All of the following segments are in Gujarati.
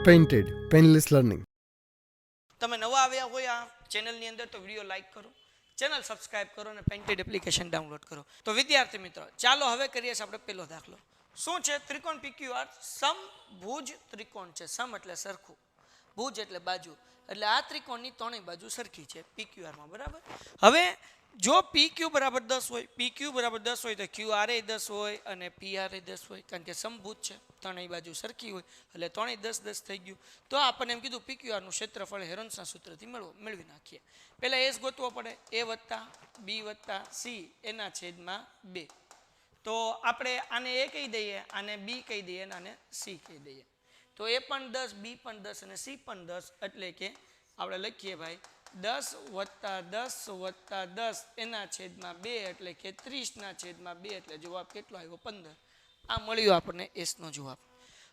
Painted painless learning. તમે નવા આવ્યા હોય આ ચેનલની અંદર તો વિડીયો લાઈક કરો, ચેનલ સબસ્ક્રાઇબ કરો અને પેઇન્ટેડ એપ્લિકેશન ડાઉનલોડ કરો. તો વિદ્યાર્થી મિત્રો, ચાલો હવે કરીએ આપણે પહેલો દાખલો. શું છે? ત્રિકોણ PQR સમભુજ ત્રિકોણ છે. સમ એટલે સરખું, ભુજ એટલે બાજુ, એટલે આ ત્રિકોણની ત્રણેય બાજુ સરખી છે PQR માં, બરાબર. હવે જો PQ બરાબર 10 હોય, PQ બરાબર 10 હોય તો QR એ 10 હોય અને PR એ 10 હોય, કારણ કે સમભુજ છે, ત્રણેય બાજુ સરખી હોય એટલે ત્રણેય 10 10 થઈ ગયું. તો આપણને એમ કીધું PQR નું ક્ષેત્રફળ હેરોન્સના સૂત્રથી મેળવી નાખીએ. પહેલા S ગોતવો પડે, A વત્તા B વત્તા C એના છેદમાં 2. તો આપણે આને A કહી દઈએ, આને B કહી દઈએ અને આને C કહી દઈએ. તો A પણ 10, B પણ 10 અને C પણ 10, એટલે કે આપણે લખીએ ભાઈ 10 વત્તા 10 વત્તા 10 એના છેદમાં 2, એટલે કે 30 ના છેદમાં 2, એટલે જવાબ કેટલો આવ્યો? 15. આ મળ્યો આપણને S નો જવાબ.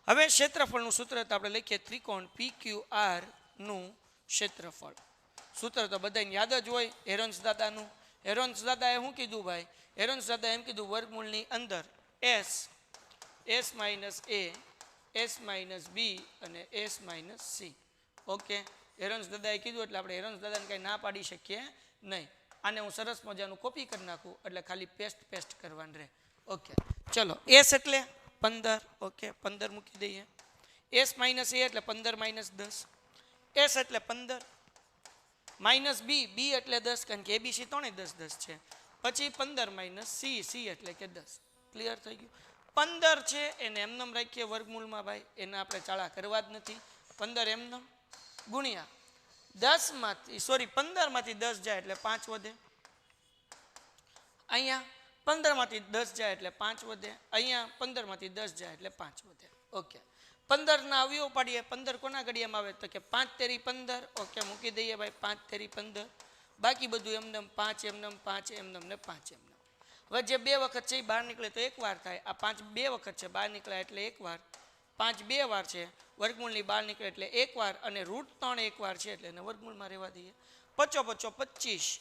હવે ક્ષેત્રફળનું સૂત્ર તો આપણે લખીએ ત્રિકોણ PQR નું ક્ષેત્રફળ. સૂત્ર તો બધાને યાદ જ હોય, હેરોન્સ દાદાનું. હેરોન્સ દાદાએ શું કીધું ભાઈ? હેરોન્સ દાદાએ એમ કીધું વર્ગમૂળની અંદર S minus A, S minus B અને S માઇનસ C. ઓકે, હેરોન્સ દાદાએ કીધું એટલે આપણે હેરોન્સ દાદાને કંઈ ના પાડી શકીએ નહીં. આને હું સરસ મજાનું કોપી કરી નાખું એટલે ખાલી પેસ્ટ કરવાનું રહે. ઓકે, ચલો. S એટલે 15. ઓકે, 15 મૂકી દઈએ. S માઇનસ A એટલે 15 માઇનસ 10. S એટલે 15 માઇનસ B, B એટલે 10, કારણ કે ABC ત્રણેય 10 10 છે. પછી 15 માઇનસ C એટલે કે 10. ક્લિયર થઈ ગયું? 15 છે એને એમનેમ રાખીએ વર્ગમૂળમાં ભાઈ, એને આપણે ચાળા કરવા જ નથી. 15 એમનેમ ગુણ્યા 10 માંથી 15 માંથી 10 જાય એટલે 5 વધે. અહીંયા 15 માંથી 10 જાય એટલે 5 વધે. અહીંયા 15 માંથી 10 જાય એટલે 5 વધે. ઓકે, 15 ના અવયવ પાડીએ. 15 કોના ઘડિયામાં આવે? તો કે 5 તેરી 15. ઓકે, મૂકી દઈએ ભાઈ 5 તેરી 15. બાકી બધું એમનેમ 5 એમનેમ 5 એમનેમ ને 5 એમનેમ. હવે જે 2 વખત છે એ બહાર નીકળે તો એક વાર થાય. આ 5 2 વખત છે, બહાર નીકળે એટલે એક વાર. 5 2 વાર છે, વર્ગમૂળની બહાર નીકળે એટલે એક વાર, અને √3 એક વાર છે એટલે એને વર્ગમૂળમાં રહેવા દઈએ. 5 25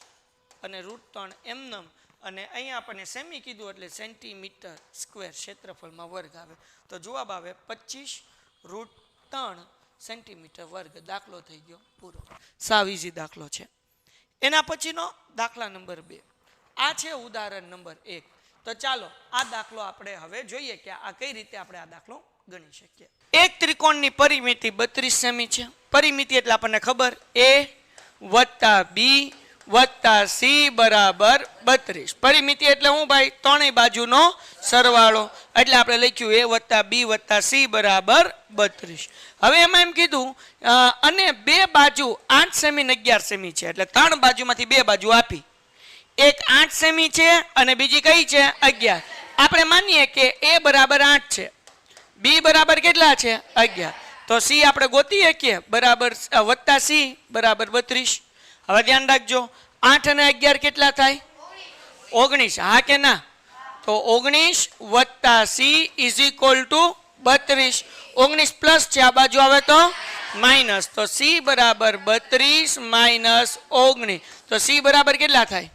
અને √3 એમનેમ. અને અહીંયા આપણને સેમી કીધું એટલે સેન્ટીમીટર સ્ક્વેર ક્ષેત્રફળમાં વર્ગ આવે. તો જવાબ આવે 25√3 સેન્ટીમીટર વર્ગ. દાખલો થઈ ગયો પૂરો. સાવ ઈઝી દાખલો છે. એના પછીનો દાખલા નંબર 2. આ છે ઉદાહરણ નંબર 1. તો ચાલો આ દાખલો આપણે હવે જોઈએ કે આ કઈ રીતે આપણે આ દાખલો ગણી શકીએ. એક ત્રિકોણની પરિમિતિ 32 સેમી છે. પરિમિતિ એટલે આપણને ખબર A વત્તા B વત્તા C બરાબર 32. પરિમિતિ એટલે હું ભાઈ? ત્રણેય બાજુનો સરવાળો. એટલે આપણે લખ્યું A વત્તા B વત્તા C બરાબર 32. હવે એમાં એમ કીધું અને બે બાજુ 8 સેમી ને 11 સેમી છે, એટલે ત્રણ બાજુમાંથી બે બાજુ આપી. એક 8 સેમી છે અને બીજી કઈ છે? 11. આપણે માનીએ કે A બરાબર 8 છે, B બરાબર કેટલા છે? 11. તો C આપણે ગોતી શકીએ બરાબર વત્તા C બરાબર 32. હવે ધ્યાન રાખજો, 8 અને 11 કેટલા થાય? 19. હા કે ના? તો 19 વત્તા C is equal to 32. 19 plus છે, આ બાજુ આવે તો માઇનસ. તો C બરાબર 32 માઇનસ 19. તો C બરાબર કેટલા થાય?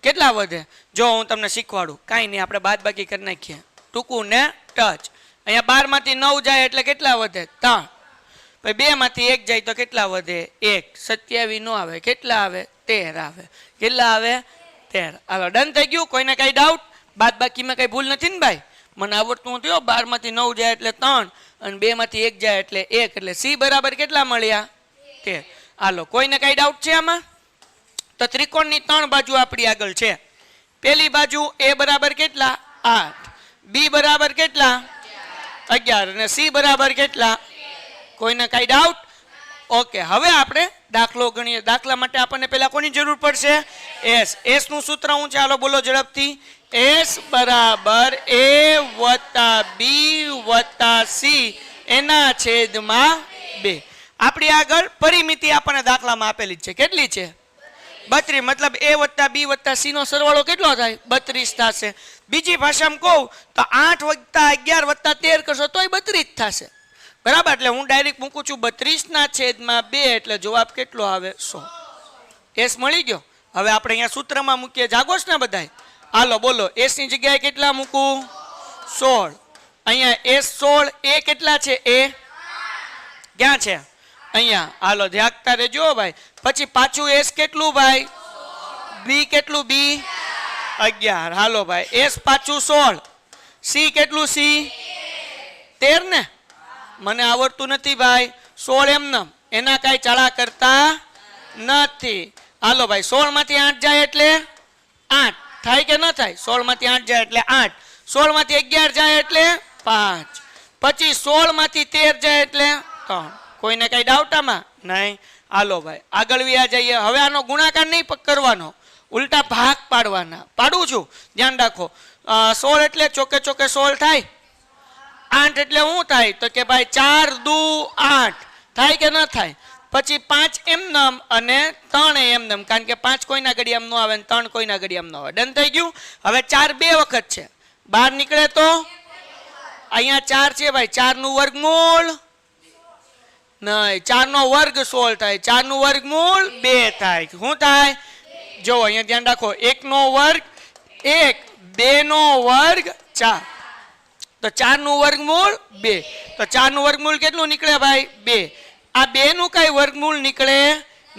કેટલા વધે? જો હું તમને શીખવાડું, કાંઈ નહીં, આપણે બાદ બાકી કરી નાખીએ. ટૂંકું ને ટચ. અહીંયા 12 માંથી 9 જાય એટલે કેટલા વધે? 3. પછી 2 માંથી 1 જાય તો કેટલા વધે? 1. 27 નો આવે, કેટલા આવે? 13 આવે. કેટલા આવે? 13. હાલો, ડન થઈ ગયું. કોઈને કઈ ડાઉટ? બાદ બાકીમાં કઈ ભૂલ નથી ને ભાઈ? મને આવડતું નથી. 12 માંથી 9 જાય એટલે 3 અને 2 માંથી 1 જાય એટલે 1, એટલે C બરાબર કેટલા મળ્યા? 13. હાલો, કોઈને કઈ ડાઉટ છે આમાં? તો ત્રિકોણની 3 બાજુ આપણી આગળ છે. પેલી બાજુ A બરાબર કેટલા? 8, B બરાબર કેટલા? 11 અને C બરાબર કેટલા? કોઈને કઈ ડાઉટ? ઓકે, હવે આપણે દાખલો ગણીએ. દાખલા માટે આપણને પહેલા કોની જરૂર પડશે? S નું સૂત્ર હું છે? ચાલો બોલો ઝડપથી. S બરાબર A વત્તા B વત્તા C એના છેદમાં 2. આપણી આગળ પરિમિતિ આપણને દાખલામાં આપેલી જ છે. કેટલી છે? 32. મતલબ A વત્તા B વત્તા C નો સરવાળો કેટલો થાય? 32 થશે. બીજી ભાષામાં કહું તો 8 વત્તા 11 વત્તા 13 કરશો તોય 32 થશે. બરાબર, એટલે હું ડાયરેક્ટ મૂકું છું 32 ના છેદમાં 2, એટલે જવાબ કેટલો આવે? 100. S મળી ગયો. હવે આપણે અહીંયા સૂત્રમાં મૂકીએ. જાગોશ ને બધાય? હાલો બોલો, S ની જગ્યાએ કેટલા મૂકું? 16. અહીંયા S 16. A કેટલા છે? A ક્યાં છે? અહીંયા. હાલો ધ્યાગતા રહેજો ભાઈ. પછી પાછું એસ કેટલું ભાઈ? બી કેટલું? બી 11. હાલો ભાઈ એસ પાછું 16. સી કેટલું? સી 13 ને? મને આવડતું નથી ભાઈ. 16 એમને એના કાંઈ ચાળા કરતા નથી. હાલો ભાઈ 16 માંથી 8 જાય એટલે 8 થાય કે ન થાય? 16 માંથી 8 જાય એટલે 8. 16 માંથી 11 જાય એટલે 5. પછી 16 માંથી 13 જાય એટલે 3. કોઈને કઈ ડાઉટ આમાં? નહીં. હાલો ભાઈ આગળ વ્યા જઈએ. હવે આનો ગુણાકાર નહીં કરવાનો, ઉલટા ભાગ પાડવાના. પાડું છું, ધ્યાન રાખો. 16 એટલે ચોકે ચોકે 16 થાય. 8 એટલે શું થાય? તો કે ભાઈ 4 દુ 8 થાય કે ન થાય? પછી 5 એમનેમ અને 3 એમનેમ, કારણ કે 5 કોઈના ઘડિયામાં ન આવે અને 3 કોઈના ઘડિયામાં ન આવે. ડન થઈ ગયું. હવે 4 બે વખત છે, બહાર નીકળે તો અહીંયા 4 છે ભાઈ. 4 નું વર્ગમૂળ નહીં, 4 નો વર્ગ 16 થાય. 4 નું વર્ગમૂળ 2 થાય. શું થાય? જો અહીંયા ધ્યાન રાખો. 1 નો વર્ગ 1, 2 નો વર્ગ 4. તો 4 નું વર્ગમૂળ 2. તો 4 નું વર્ગમૂળ કેટલું નીકળે ભાઈ? 2. આ 2 નું કઈ વર્ગમૂળ નીકળે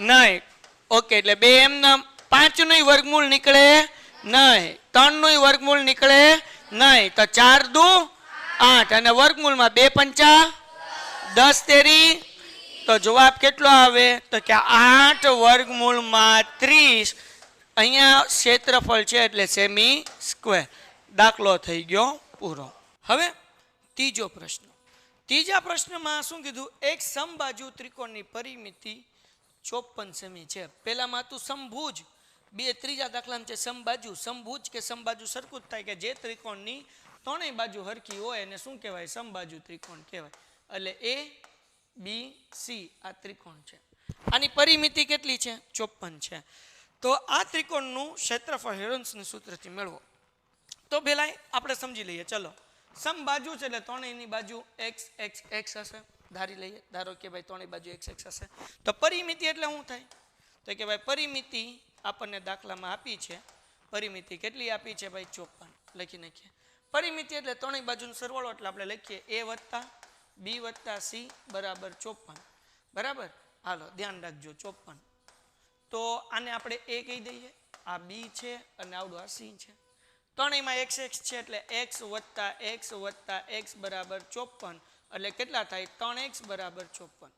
નહીં. ઓકે, એટલે 2 એમના. 5 નું વર્ગમૂળ નીકળે નહીં. 3 નું વર્ગમૂળ નીકળે નહીં. તો 4 દુ 8 અને વર્ગમૂળમાં 2 પંચા 10 તેરી. તો જવાબ કેટલો આવે? તો કે 8 વર્ગમૂળમાં 30. અહીંયા ક્ષેત્રફળ છે એટલે સેમી સ્ક્વેર. દાખલો થઈ ગયો પૂરો. હવે ત્રીજો પ્રશ્ન. ત્રીજા પ્રશ્નમાં શું કીધું? એક સમબાજુ ત્રિકોણની પરિમિતિ 54 સેમી છે. પહેલામાં હતું સમભુજ, ત્રીજા દાખલામાં છે સમબાજુ. સમભુજ કે સમબાજુ સરખું જ થાય કે જે ત્રિકોણની ત્રણેય બાજુ હરખી હોય એને શું કહેવાય? સમબાજુ ત્રિકોણ કહેવાય. એટલે એ બી સી આ ત્રિકોણ છે. આની પરિમિતિ કેટલી છે? 54 છે. તો આ ત્રિકોણનું ક્ષેત્રફળ હેરોન્સના સૂત્રથી મેળવો. તો પહેલા આપણે સમજી લઈએ. ચલો, સમબાજુ છે એટલે ત્રણેયની બાજુ x x x હશે. ધારી લઈએ, ધારો કે ભાઈ ત્રણેય બાજુ x x હશે. તો પરિમિતિ એટલે શું થાય? તો કે ભાઈ પરિમિતિ આપણને દાખલામાં આપી છે. પરિમિતિ કેટલી આપી છે ભાઈ? 54. લખી નાખીએ. પરિમિતિ એટલે ત્રણેય બાજુનો સરવાળો, એટલે આપણે લખીએ a વત્તા b વત્તા c બરાબર 54. બરાબર. હાલો ધ્યાન રાખજો 54. તો આને આપણે a કહી દઈએ, આ b છે અને આવડું આ c છે. ત્રણેયમાં x x છે એટલે x વત્તા x બરાબર 54. એટલે કેટલા થાય? 3x બરાબર 54.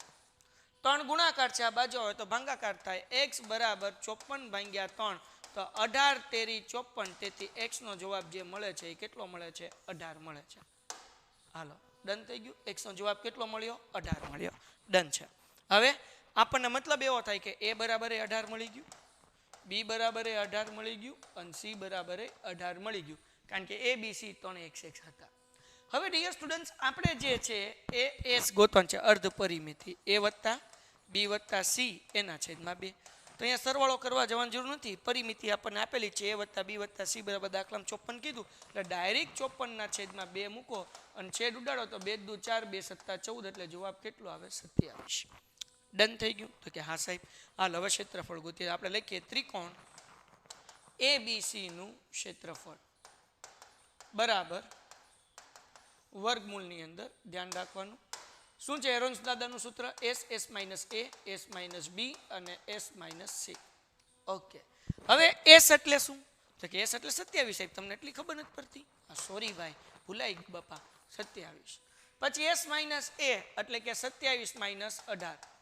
3 ગુણાકાર છે, આ બાજુ હોય તો ભાગાકાર થાય. x બરાબર 54 ભાગ્યા 3 તો 18 તેરી 54. તેથી x નો જવાબ જે મળે છે એ કેટલો મળે છે? 18 મળે છે. હાલો ડન થઈ ગયું. x નો જવાબ કેટલો મળ્યો? 18 મળ્યો. ડન છે. હવે આપણને મતલબ એવો થાય કે a બરાબર 18 મળી ગયું, b બરાબર 18 મળી ગયું અને c બરાબર 18 મળી ગયું, કારણ કે a b c ત્રણે x x હતા. હવે ડિયર સ્ટુડન્ટ્સ, આપણે જે છે એ s ગોતવાનું છે, અર્ધ પરિમિતિ a વત્તા b વત્તા c એના છેદમાં 2. તો અહીંયા સરવાળો કરવા જવાની જરૂર નથી. પરિમિતિ આપણને આપેલી છે a વત્તા b વત્તા c બરાબર દાખલામાં 54 કીધું એટલે ડાયરેક્ટ 54 ના છેદમાં 2 મૂકો અને છેદ ઉડાડો તો 2 દુ 4 2 સત્તા 14. એટલે જવાબ કેટલો આવે? 27. ડન થઈ ગયું. તો કે હા સાહેબ. હાલ હવે ક્ષેત્રફળ ગોતીએ. આપણે લખીએ ત્રિકોણ abc નું ક્ષેત્રફળ બરાબર વર્ગમૂળની અંદર. ધ્યાન રાખવાનું શું છે? હેરોન્સ દાદાનું સૂત્ર s s minus a, s minus b અને s માઇનસ c. ઓકે. હવે s એટલે શું? તો કે s એટલે 27. સાહેબ તમને એટલી ખબર નથી પડતી? સોરી ભાઈ, ભૂલાઈ ગયું બાપા. 27. પછી s માઇનસ a એટલે કે 27 માઇનસ 18.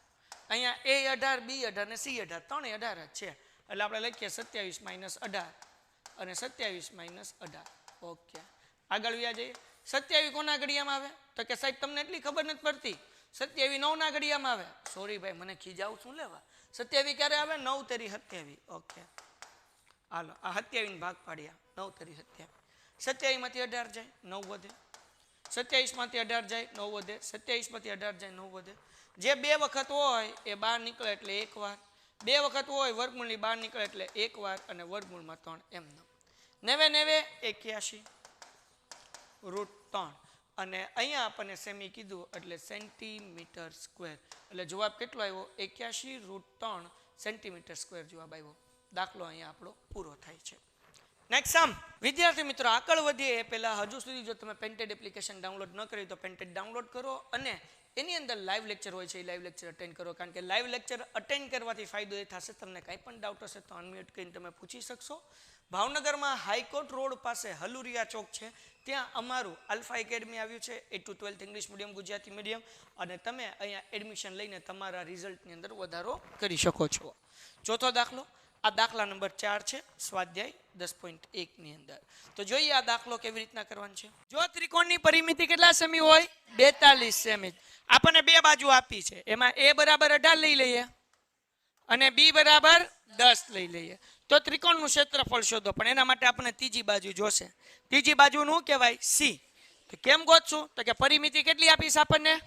અહીંયા a 18, b 18 ને c 18 ત્રણે 18 જ છે. એટલે આપણે લખીએ 27 માઇનસ 18 અને 27 માઇનસ 18. ઓકે, આગળ વ્યા જઈએ. 27 કોના ઘડિયામાં આવે? તો કે સાહેબ તમને એટલી ખબર નથી પડતી. 27 9 ના ઘડિયામાં આવે. સોરી ભાઈ, મને ખીજાવું શું લેવા? 27 ક્યારે આવે? 9 તેરી 27. ઓકે, હાલો આ 27 ભાગ પાડ્યા. 9 તેરી 27. 27 માંથી 18 જાય 9 વધે. 27 માંથી 18 જાય 9 વધે. 27 માંથી 18 જાય 9 વધે. જે બે વખત હોય એ બહાર નીકળે એટલે એક વાર. બે વખત હોય વર્ગમૂળની બહાર નીકળે એટલે એક વાર અને વર્ગમૂળમાં 3 એમ. 9 81 √3 અને અહીંયા આપણને સેમી કીધું એટલે સેન્ટીમીટર સ્ક્વેર. એટલે જવાબ કેટલો આવ્યો? 81 √3 સેન્ટીમીટર સ્ક્વેર જવાબ આવ્યો. દાખલો અહીંયા આપણો પૂરો થાય છે. નેક્સ્ટ સમ. વિદ્યાર્થી મિત્રો, આગળ વધીએ એ પહેલાં હજુ સુધી જો તમે પેન્ટેડ એપ્લિકેશન ડાઉનલોડ ન કરી તો પેન્ટેડ ડાઉનલોડ કરો અને એની અંદર લાઈવ લેક્ચર હોય છે, એ લાઈવ લેક્ચર અટેન્ડ કરો, કારણ કે લાઈવ લેક્ચર અટેન્ડ કરવાથી ફાયદો એ થશે, તમને કાંઈ પણ ડાઉટ હશે તો અનમ્યુટ કરીને તમે પૂછી શકશો. ભાવનગરમાં હાઈકોર્ટ રોડ પાસે હલુરિયા ચોક છે, ત્યાં અમારું આલ્ફા એકેડમી આવ્યું છે, 8 to 12 English medium, Gujarati medium, અને તમે અહીંયા એડમિશન લઈને તમારા રિઝલ્ટની અંદર વધારો કરી શકો છો. ચોથો દાખલો, આ દાખલા નંબર 4 છે, સ્વાધ્યાય 10.1 ની અંદર. તો જોઈએ આ દાખલો કેવી રીતના કરવાનો છે. જો ત્રિકોણની પરિમિતિ કેટલા સેમી હોય? 42 સેમી. આપણને બે બાજુ આપી છે, એમાં a બરાબર 18 લઈ લઈએ અને b બરાબર 10 લઈ લઈએ. તો ત્રિકોણનું ક્ષેત્રફળ શોધો, પણ એના માટે આપણને ત્રીજી બાજુ જોશે. ત્રીજી બાજુનું કહેવાય c. તો કેમ ગોતશું? તો કે પરિમિતિ કેટલી આપીશ આપણને?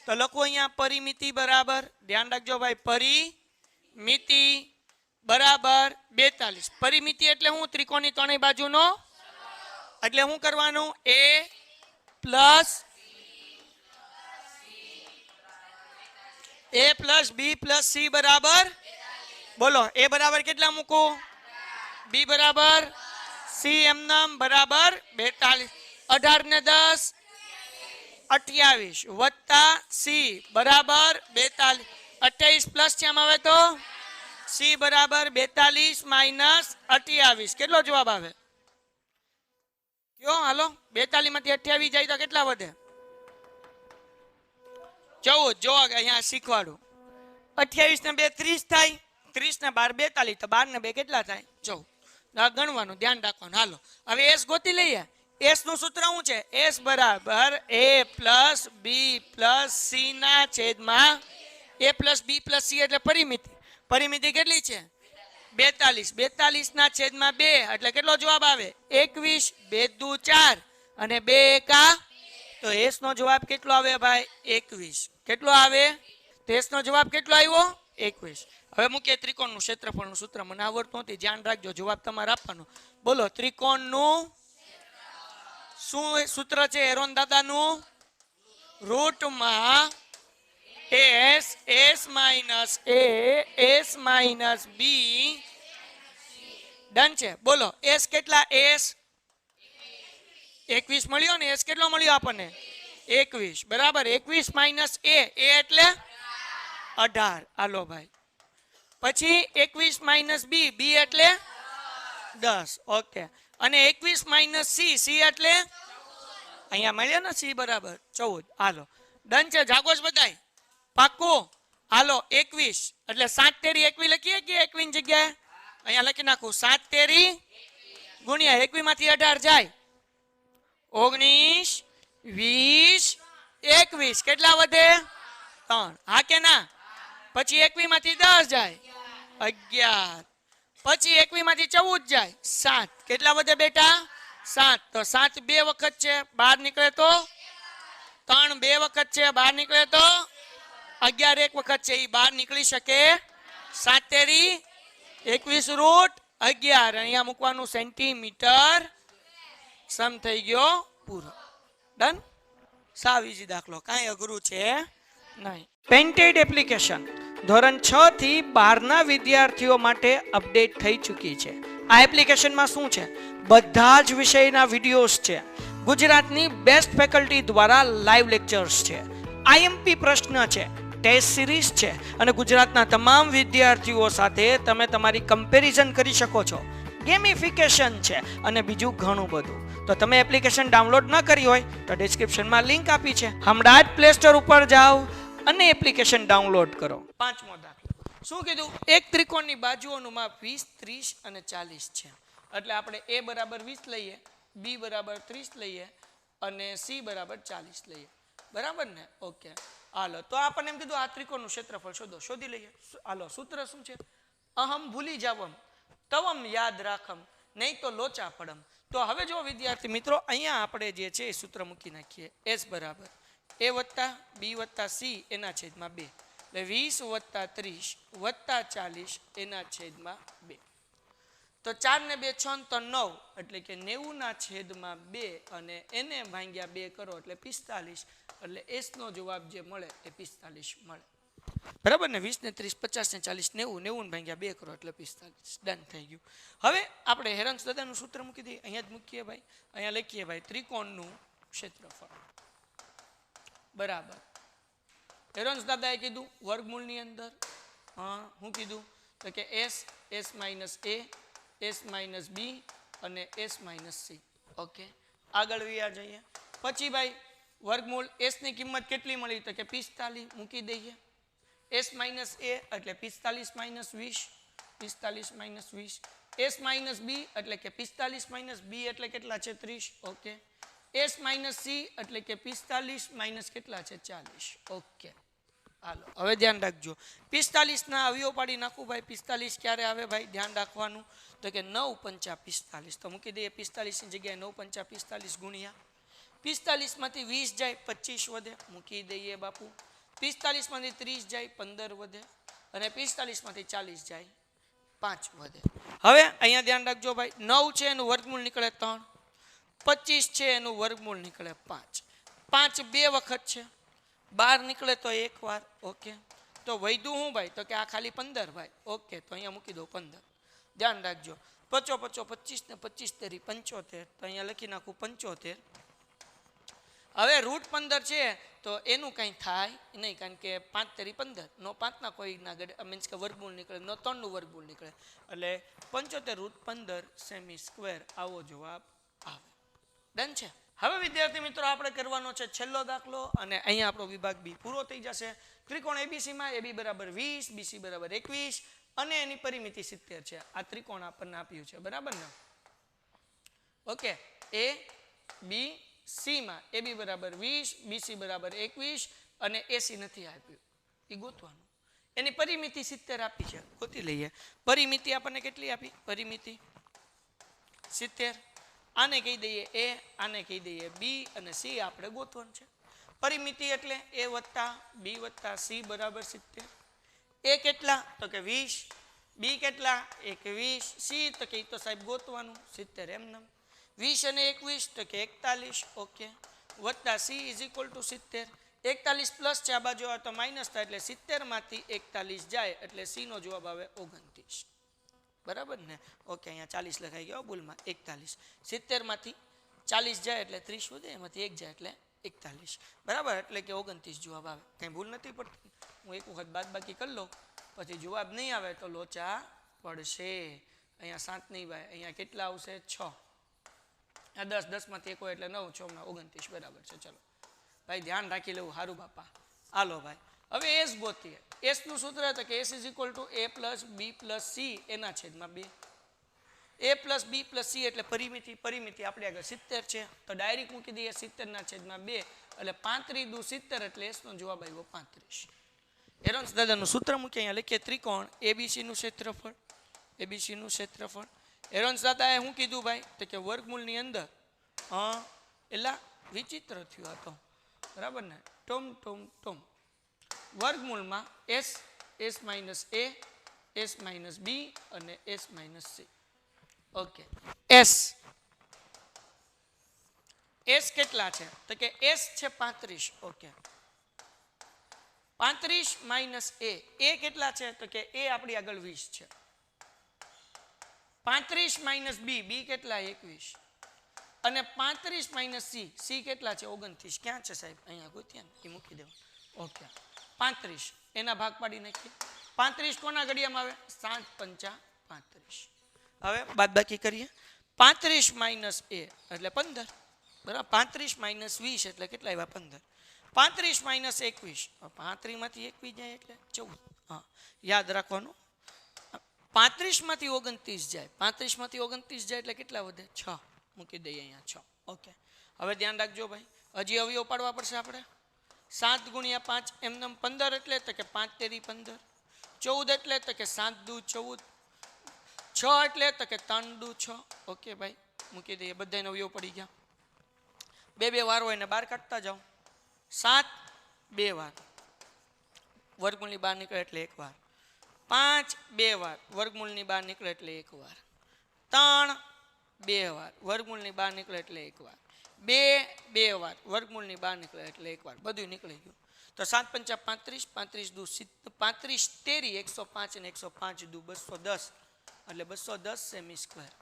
તો લખો અહીંયા પરિમિતિ બરાબર, ધ્યાન રાખજો ભાઈ, પરિમિતિ બરાબર 42. પરિમિતિ એટલે હું? ત્રિકોણની ત્રણેય બાજુનો, એટલે શું કરવાનું? a plus b plus c બરાબર, બોલો, a બરાબર કેટલા મૂકું? b બરાબર c એમનામ બરાબર 42. 18 ને 10 28 વત્તા c બરાબર 42. 28 પ્લસ છે આમાં આવે તો c બરાબર 42 માઇનસ 28. કેટલો જવાબ આવે? કયો? હાલો, 42 માંથી 28 જાય તો કેટલા વધે? 14. જો અહીંયા શીખવાડું, 28 ને 2 30 થાય, 30 ને 12 42, તો 12 ને 2 કેટલા થાય? 14. ગણવાનું, ધ્યાન રાખવાનું. હાલો, હવે s ગોતી લઈએ. s નું સૂત્ર શું છે? s બરાબર a plus b plus c ના છેદમાં a plus b plus c, એટલે પરિમિતિ. પરિમિતિ કેટલી છે? 42. 42 ના છેદમાં 2 એટલે કેટલો જવાબ આવે? 21. 2 દુ 4 અને 2 એકા, તો s નો જવાબ કેટલો આવે ભાઈ? 21. કેટલો આવે? તો s નો જવાબ કેટલો આવ્યો? 21. હવે મૂકીએ ત્રિકોણનું ક્ષેત્રફળનું સૂત્ર. મને આવડતું નથી, ધ્યાન રાખજો, જવાબ તમારે આપવાનો. બોલો, ત્રિકોણનું શું સૂત્ર છે હેરોન દાદાનું? રૂટમાં s minus a s minus b. Done છે. બોલો, s કેટલા? s 21 મળ્યો ને. s કેટલો મળ્યો આપણને? 21 બરાબર. 21 માઇનસ a એટલે 18. હાલો ભાઈ, પછી 21 માઇનસ b, b એટલે 10. ઓકે. અને 21 માઇનસ c, c એટલે અહીંયા મળ્યો ને c બરાબર 14. હાલો, ડન છે. જાગો જ બધાય? પાક્કું? હાલો, 21 એટલે 7 તેરી 21 લખીએ કે 21 ની જગ્યાએ? અહીંયા લખી નાખું, 7 તેરી ગુણ્યા 21 માંથી 18 જાય, 19 20 21. કેટલા વધે? 3. હા કે ના? પછી 21 માંથી 10 જાય, 11. પછી 21 માંથી 14 જાય, 7. કેટલા વધે બેટા? 7. તો 7 બે વખત છે, બહાર નીકળે તો 3 બે વખત છે, બહાર નીકળે તો 11 એક વખત છે, એ બહાર નીકળી શકે. 7 તેરી 21 રૂટ 11. અહીંયા મૂકવાનું સેન્ટીમીટર. સમ થઈ ગયો પૂરો. ડન. સાવ ઈઝી દાખલો, કાંઈ અઘરું છે નહીં. પેન્ટેડ એપ્લિકેશન ધોરણ 6 થી 12 વિદ્યાર્થીઓ માટે અપડેટ થઈ ચૂકી છે. આ એપ્લિકેશનમાં શું છે? બધા જ વિષયના વિડીયોઝ છે. ગુજરાતની બેસ્ટ ફેકલ્ટી દ્વારા લાઈવ લેક્ચર્સ છે, આઈએમપી પ્રશ્ન છે, ટેસ્ટ સિરીઝ છે, અને ગુજરાતના તમામ વિદ્યાર્થીઓ સાથે તમે તમારી કમ્પેરિઝન કરી શકો છો. ગેમિફિકેશન છે અને બીજું ઘણું બધું. તો તમે એપ્લિકેશન ડાઉનલોડ ન કરી હોય તો ડિસ્ક્રિપ્શનમાં લિંક આપી છે, હમણાં જ પ્લે સ્ટોર ઉપર જાઓ અને એપ્લિકેશન ડાઉનલોડ કરો. પાંચમો દાખલો શું કીધું? એક ત્રિકોણની બાજુઓનું માપ 20 30 અને 40 છે. એટલે આપણે a બરાબર 20 લઈએ, b બરાબર 30 લઈએ અને c બરાબર 40 લઈએ. બરાબર ને? ઓકે. હાલો, તો આપણને એમ કીધું આ ત્રિકોણનું ક્ષેત્રફળ શોધો. શોધી લઈએ. હાલો, સૂત્ર શું છે? અહમ ભૂલી જાવમ તવમ યાદ રાખમ, નહીં તો લોચા પડમ. તો હવે જો વિદ્યાર્થી મિત્રો, અહીંયા આપણે જે છે એ સૂત્ર મૂકી નાખીએ. s બરાબર a વત્તા b વત્તા c એના છેદમાં 2, એટલે 20 વત્તા 30 વત્તા 40 એના છેદમાં 2. તો 4 ને 2 6 તો 9, એટલે કે 90 ના છેદમાં 2, અને એને ભાંગ્યા 2 કરો એટલે 45. એટલે s નો જવાબ જે મળે એ 45 મળે. બરાબર ને? 20 ને 30 50 ને 40 90, 90 ભાંગ્યા 2 કરો એટલે 45. ડન થઈ ગયું. હવે આપણે હેરન્સ દાદાનું સૂત્ર મૂકી દઈએ. અહીંયા જ મૂકીએ ભાઈ. અહીંયા લખીએ ભાઈ, ત્રિકોણનું ક્ષેત્રફળ બરાબર હેરોન્સ દાદાએ કીધું વર્ગમૂળની અંદર હું કીધું તો કે s minus a s minus b અને s માઇનસ c. ઓકે, આગળ વ્યા જઈએ. પછી ભાઈ વર્ગમૂળ s ની કિંમત કેટલી મળી તો કે 45 મૂકી દઈએ. s માઇનસ a એટલે 45 minus 20, 45 minus 20. s minus b એટલે કે 45 માઇનસ b એટલે કેટલા છે 30. ઓકે, s માઇનસ c એટલે કે 45 માઇનસ કેટલા છે 40. ઓકે, હાલો હવે ધ્યાન રાખજો. 45 ના અવયવ પાડી નાખું ભાઈ. 45 ક્યારે આવે ભાઈ ધ્યાન રાખવાનું તો કે 9 પંચા 45. તો મૂકી દઈએ 45 ની જગ્યાએ 9 પંચા 45 ગુણ્યા 45 માંથી 20 જાય 25 વધે, મૂકી દઈએ બાપુ. 45 માંથી 30 જાય 15 વધે અને 45 માંથી 40 જાય 5 વધે. હવે અહીંયા ધ્યાન રાખજો ભાઈ, 9 છે એનું વર્ગમૂળ નીકળે 3, 25 છે એનું વર્ગમૂળ નીકળે 5. 5 બે વખત છે, 12 નીકળે તો એક વાર. ઓકે, તો વૈધું હું ભાઈ તો કે આ ખાલી 15 ભાઈ. ઓકે, તો અહીંયા મૂકી દો 15. ધ્યાન રાખજો, 5 5 25 ને 25 તેરી 75, તો અહીંયા લખી નાખું 75. હવે રૂટ 15 છે તો એનું કંઈ થાય નહીં, કારણ કે 5 તેરી 15 નો 5 ના કોઈ ના મીન્સ કે વર્ગમૂળ નીકળે, નો 3 નું વર્ગમૂળ નીકળે, એટલે 75 રૂટ 15 સેમી સ્ક્વેર આવો જવાબ આવે. ડન છે. હવે વિદ્યાર્થી મિત્રો આપણે કરવાનો છે છેલ્લો દાખલો અને અહીંયા આપણો વિભાગ બી પૂરો થઈ જશે. ત્રિકોણ એબીસી માં AB બરાબર 20, BC બરાબર 21 અને એની પરિમિતિ 70 છે. આ ત્રિકોણ આપણને આપ્યું છે, બરાબર ને? ઓકે, A B C માં AB બરાબર 20, BC બરાબર 21 અને AC નથી આપ્યું, એ ગોતવાનું. એની પરિમિતિ 70 આપી છે, ગોતી લઈએ. પરિમિતિ આપણને કેટલી આપી? પરિમિતિ 70. આને કહી દઈએ A, આને કહી દઈએ B અને C આપણે ગોતવાનું છે. પરિમિતિ એટલે A વત્તા B વત્તા C બરાબર 70. A કેટલા તો કે 20, B કેટલા 21, C તો કે તો સાહેબ ગોતવાનું 70 એમને. 20 અને 21 તો કે 41. ઓકે, વત્તા C is equal to 70. 41 plus છે, આ બાજુ આવે તો માઇનસ થાય, એટલે 70 માંથી 41 જાય એટલે C નો જવાબ આવે 29. બરાબર ને? ઓકે, અહીંયા 40 લખાઈ ગયો ભૂલમાં, 41. 70 માંથી 40 જાય એટલે 30 વધે, એમાંથી 1 જાય એટલે 41. બરાબર, એટલે કે 29 જવાબ આવે. કંઈ ભૂલ નથી પડતી. હું એક વખત બાદ બાકી કરી લઉં, પછી જવાબ નહીં આવે તો લોચા પડશે. અહીંયા 7 નહીં ભાઈ, અહીંયા કેટલા આવશે 6. આ 10, 10 માંથી 1 હોય એટલે 9, 6 માં 29 બરાબર છે. ચલો ભાઈ ધ્યાન રાખી લેવું સારું બાપા. હાલો ભાઈ હવે S ગોતીએ. S નું સૂત્ર તો કે S is equal to A plus B plus C એના છેદમાં 2. A plus B plus C એટલે પરિમિતિ આપણે આગળ 70 છે, તો ડાયરેક્ટ મૂકી દઈએ 70 ના છેદમાં 2 એટલે 35 દુ 70 એટલે S નો જવાબ આવ્યો 35. હેરોન્સ દાદાનું સૂત્ર મૂકી અહીંયા લખીએ ત્રિકોણ ABC નું ક્ષેત્રફળ. ABC નું ક્ષેત્રફળ હેરોન્સ દાદાએ શું કીધું ભાઈ તો કે વર્ગમૂળની અંદર એટલે વિચિત્ર થયું આ તો, બરાબર ને? ટોમ વર્ગમૂળમાં S minus A, S minus B અને S minus C. Okay, S કેટલા છે તો કે S છે 35. ઓકે, 35 માઇનસ A કેટલા છે તો કે A આપણી આગળ 20 છે. 35 માઇનસ B કેટલા 21 અને 35 માઇનસ C કેટલા છે 29. ક્યાં છે સાહેબ? અહીંયા ગોત્યા ને, એ મૂકી દેવા. ઓકે, 35 એના ભાગ પાડી નાખીએ. 35 કોના ઘડિયામાં આવે? 7 પંચા 35. હવે બાદબાકી કરીએ. 35 માઇનસ A એટલે 15, બરાબર? 35 માઇનસ 20 એટલે કેટલા આવ્યા 15. 35 માઇનસ 21, 35 માંથી 21 જાય એટલે 14. હા, યાદ રાખવાનું. 35 માંથી 29 જાય, 35 માંથી 29 જાય એટલે કેટલા વધે? 6. મૂકી દઈએ અહીંયા 6. ઓકે, હવે ધ્યાન રાખજો ભાઈ, હજી અવયવ પાડવા પડશે આપણે. 7 ગુણ્યા 5 એમને 15 એટલે તો કે 5 તેરી 15. 14 એટલે તો કે 7 દુ 14. 6 એટલે તો કે 3 દુ 6. ઓકે ભાઈ, મૂકી દઈએ. બધાને અવયવ પડી ગયા. 2 વાર હોય ને 12 કાઢતા જાઓ. 7 2 વાર, વર્ગમૂળની બહાર નીકળે એટલે 1 વાર. 5 2 વાર, વર્ગમૂળની બહાર નીકળે એટલે 1 વાર. 3 2 વાર, વર્ગમૂળની બહાર નીકળે એટલે 1 વાર. 2 2 વાર, વર્ગમૂળની બહાર નીકળે એટલે 1 વાર. બધું નીકળી ગયું. તો 7 પંચા 35, 35 દુ 35 તેરી 105 અને 105 દુ 210 એટલે 210 સેમી સ્ક્વેર.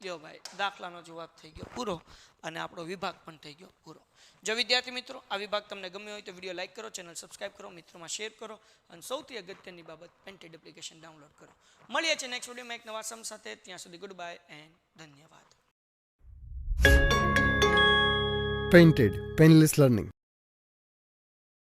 લ્યો ભાઈ, દાખલાનો જવાબ થઈ ગયો પૂરો અને આપણો વિભાગ પણ થઈ ગયો પૂરો. જો વિદ્યાર્થી મિત્રો આ વિભાગ તમને ગમ્યો હોય તો વિડીયો લાઈક કરો, ચેનલ સબસ્ક્રાઇબ કરો, મિત્રોમાં શેર કરો અને સૌથી અગત્યની બાબત પેન્ટેડ એપ્લિકેશન ડાઉનલોડ કરો. મળીએ છીએ નેક્સ્ટ વિડીયોમાં એક નવા સમ સાથે. ત્યાં સુધી ગુડ બાય એન્ડ ધન્યવાદ. Painted Painless Learning.